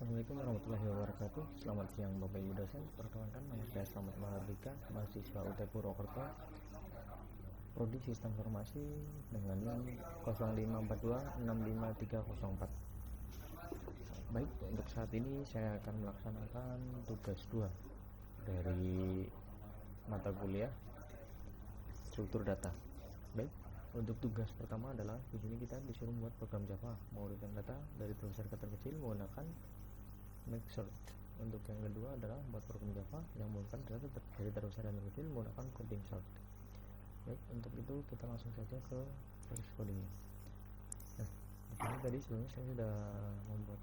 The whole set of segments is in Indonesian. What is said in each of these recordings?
Assalamualaikum warahmatullahi wabarakatuh. Selamat siang Bapak Ibu dosen. Perkenalkan, nama saya Slamet Mahardika, mahasiswa UT Purwokerto, Prodi Sistem Informasi dengan NIM 0542655304. Baik, untuk saat ini saya akan melaksanakan tugas 2 dari mata kuliah struktur data. Baik, untuk tugas pertama adalah di sini kita disuruh membuat program Java mengurutkan data dari terbesar ke terkecil menggunakan make sort. Untuk yang kedua adalah membuat program Java yang mengurutkan data dari terbesar dan terkecil menggunakan coding sort. Baik, untuk itu kita langsung saja ke proses codingnya. Nah, di sini tadi sebelumnya saya sudah membuat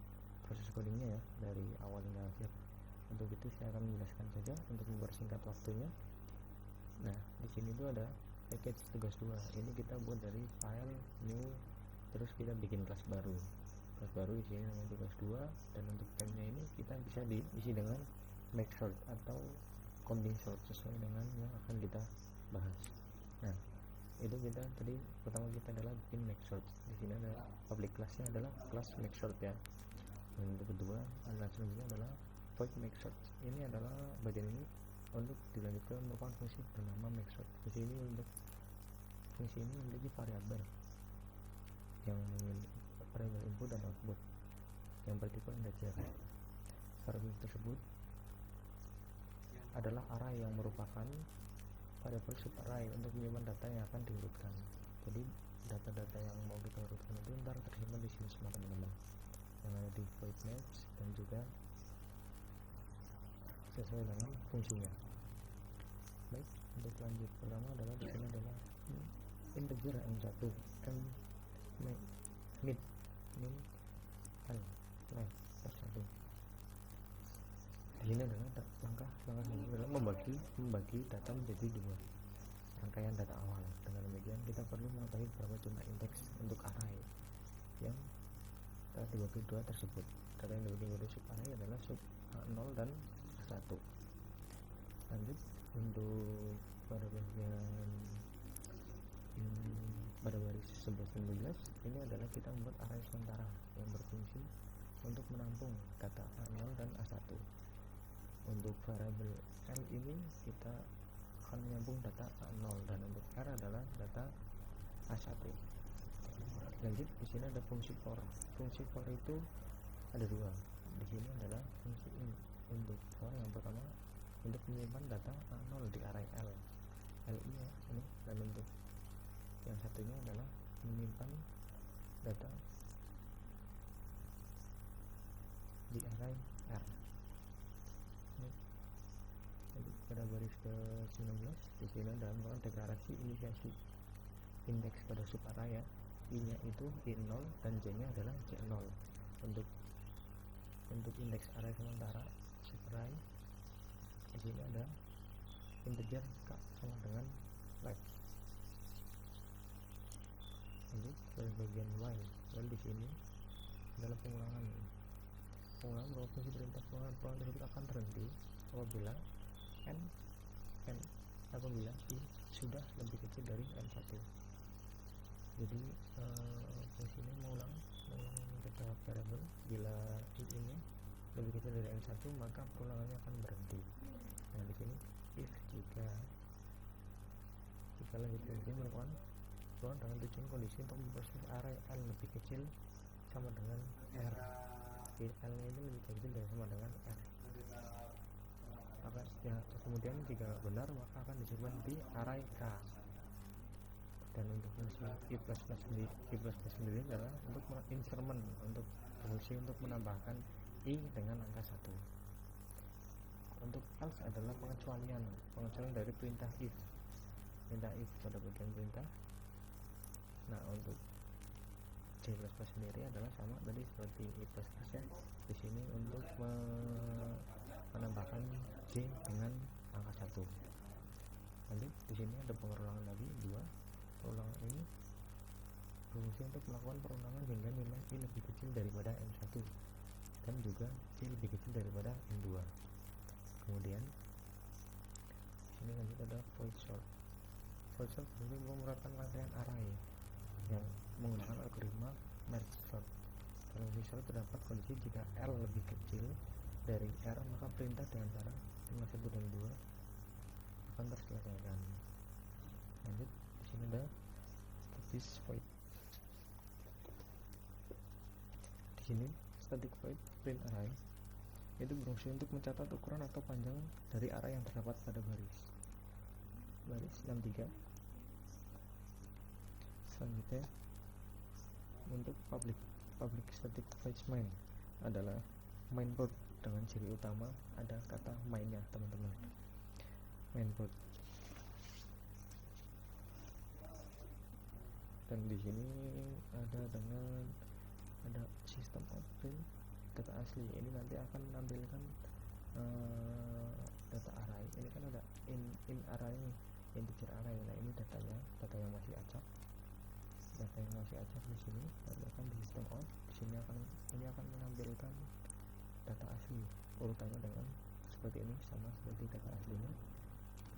proses codingnya ya dari awal hingga akhir. Untuk itu saya akan menjelaskan saja untuk mempersingkat waktunya. Nah, di sini itu ada package tugas 2. Ini kita buat dari file new, terus kita bikin kelas baru. Kelas baru isinya namanya tugas 2, dan untuk temnya ini kita bisa diisi dengan make sort atau counting sort sesuai dengan yang akan kita bahas. Nah, itu kita tadi pertama kita adalah bikin make sort. Di sini ada public classnya adalah kelas make sort ya. Dan untuk kedua adalah selanjutnya adalah void make sort. Ini adalah bagian ini untuk dilanjutkan merupakan fungsi bernama make sort. Di sini untuk fungsi ini memiliki variabel yang memiliki variabel input dan output yang bertipe integer. Variabel tersebut adalah array yang merupakan variabel subarray untuk menyimpan data yang akan diurutkan. Jadi data-data yang mau kita urutkan itu ntar tersimpan di sini semua teman-teman, yang ada di void maps dan juga sesuai dengan fungsinya. Baik, untuk lanjut pertama adalah di sini adalah integer n1 n mid min n left plus 1. Di sini adalah langkah adalah membagi data menjadi 2 rangkaian data awal. Dengan demikian kita perlu mengetahui berapa jumlah indeks untuk array yang telah dibagi 2 tersebut. Data yang dibagi menjadi sub array adalah sub 0 dan 1. Lanjut untuk pada baris 11 dan 12 ini adalah kita membuat array sementara yang berfungsi untuk menampung data A0 dan A1. Untuk variabel L ini kita akan menyambung data A0 dan untuk R adalah data A1. Lanjut, di sini ada fungsi for. Fungsi for itu ada 2. Di sini adalah fungsi untuk for yang pertama untuk menyimpan data A0 di array L LI ya ini, dan untuk yang satunya adalah menyimpan data di array R. Jadi pada baris ke-19 di sini dalam melakukan deklarasi inisiasi indeks pada sub array ya. I-nya itu I0 dan J-nya adalah J0. Untuk indeks array sementara sub array di sini ada integer K sama dengan left. Lanjut ke bagian while. While di sini adalah pengulangan bahwa fungsi perintah pengulangan tersebut akan terhenti apabila apabila I sudah lebih kecil dari N1. Jadi fungsi ini mengulang data variable. Bila I ini lebih kecil dari N1 maka pengulangannya akan berhenti. Nah, di sini if jika lanjut fungsi merupakan dengan tujuan kondisi untuk memproses array L lebih kecil sama dengan R. L nya itu lebih kecil dari sama dengan R. Maka ya, kemudian jika benar maka akan disimpan di array K. Dan untuk fungsi I plus plus sendiri adalah untuk instrument, untuk fungsi untuk menambahkan I dengan angka 1. Untuk else adalah pengecualian dari perintah if pada bagian perintah. Nah, untuk J++ sendiri adalah sama tadi seperti I++ ya. Di sini untuk menambahkan J dengan angka 1. Lanjut, di sini ada pengulangan lagi 2. Pengulangan ini berfungsi untuk melakukan perulangan hingga nilai I lebih kecil daripada N1 dan juga J lebih kecil daripada N2. Kemudian di sini lanjut ada void sort. Void sort berfungsi merupakan rangkaian array yang menggunakan algoritma merge sort. kalau misal terdapat kondisi jika L lebih kecil dari R, maka perintah di antara 1 dan 2 akan terselesaikan. Lanjut, di sini ada static void. Di sini static void print array itu berfungsi untuk mencatat ukuran atau panjang dari array yang terdapat pada baris 63. Selanjutnya, untuk public static void main adalah mainboard dengan ciri utama ada kata mainnya, teman-teman. Mainboard. Dan di sini ada sistem out print data asli. Ini nanti akan menampilkan data array. Ini kan ada in array, integer array. Nah, ini data yang masih acak. Data yang masih acak di sini nanti akan di sistem out. Di sini ini akan menampilkan data asli. Urutannya dengan seperti ini, sama seperti data aslinya.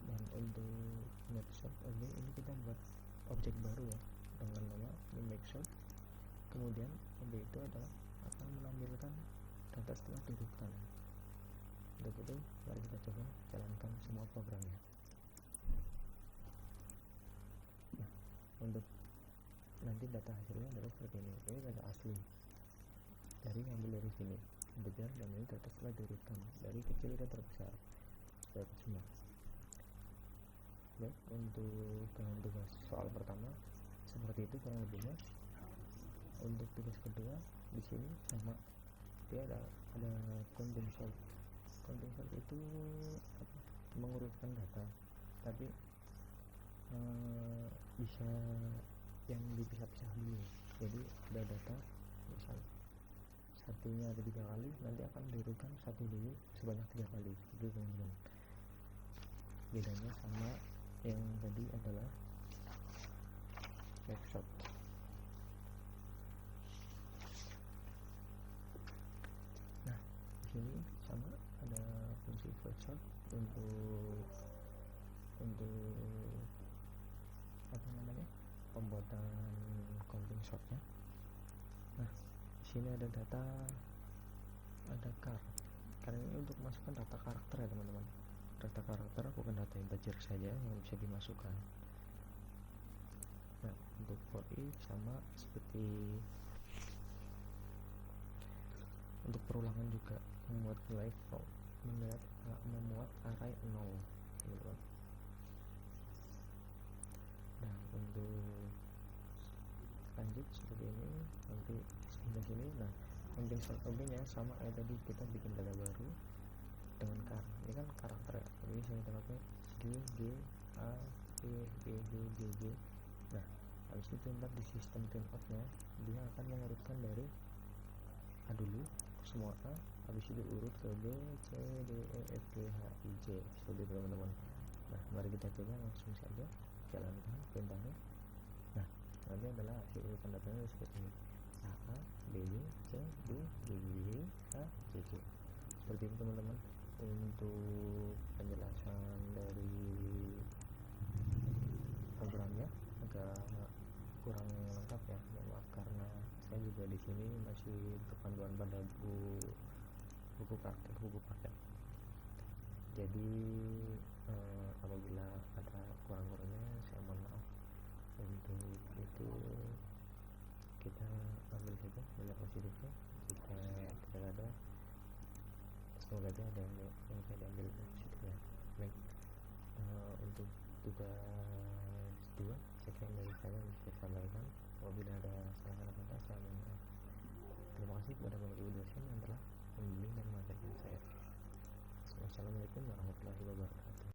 Dan untuk snapshot ini kita buat objek baru ya, dengan nama snapshot. Kemudian objek itu adalah akan menampilkan data setelah diurutkan. Untuk itu, mari kita coba jalankan semua programnya. Nah, untuk nanti data hasilnya adalah seperti ini. Ini data asli ngambil dari sini integer, dan ini data setelah diurutkan dari kecil ke terbesar dapat semua. Baik, untuk tugas soal pertama seperti itu kurang lebihnya. Untuk tugas kedua di sini sama, dia ada counting sort. Counting sort itu mengurutkan data, tapi bisa yang dipisah-pisah dulu. Jadi ada data misal satunya ada 3 kali, nanti akan diurutkan satu dulu sebanyak 3 kali. Itu teman-teman. Bedanya sama yang tadi adalah snapshot. Nah, di sini sama ada fungsi void sort untuk apa namanya, pembuatan counting sortnya. Nah, di sini ada data, ada char. Karena ini untuk masukkan data karakter ya teman-teman. Data karakter bukan data integer saja yang bisa dimasukkan. Nah, untuk for each sama seperti untuk perulangan juga, membuat array 0 gitu. Nah, untuk lanjut seperti ini nanti hingga sini. Nah, counting sort nya sama kayak tadi, kita bikin data baru dengan char. Ini kan karakter ya, ini saya pakai G, A, E, B, D, G, G. Nah, habis itu ntar di sistem turnout nya dia akan mengurutkan dari A dulu semua A, habis itu urut ke B, C, D, E, F, G, H, I, J, seperti itu teman-teman. Nah, mari kita coba langsung saja jalankan perintahnya. Nah, nanti adalah hasil urutan datanya seperti ini: A, B, C, D, G, G, H, J, J. Seperti itu teman-teman. Untuk penjelasan dari programnya agak kurang lengkap ya, maaf, karena saya juga di sini masih berpanduan pada buku praktek. Jadi apabila ada kurang-kurangnya saya mohon maaf. Untuk itu kita ambil saja nilai positifnya. Jika tidak ada, semoga aja ada yang bisa diambil positifnya. Baik, untuk tugas 2 sekian dari saya bisa sampaikan. Apabila ada salah kata saya mohon maaf. Terima kasih kepada Bapak Ibu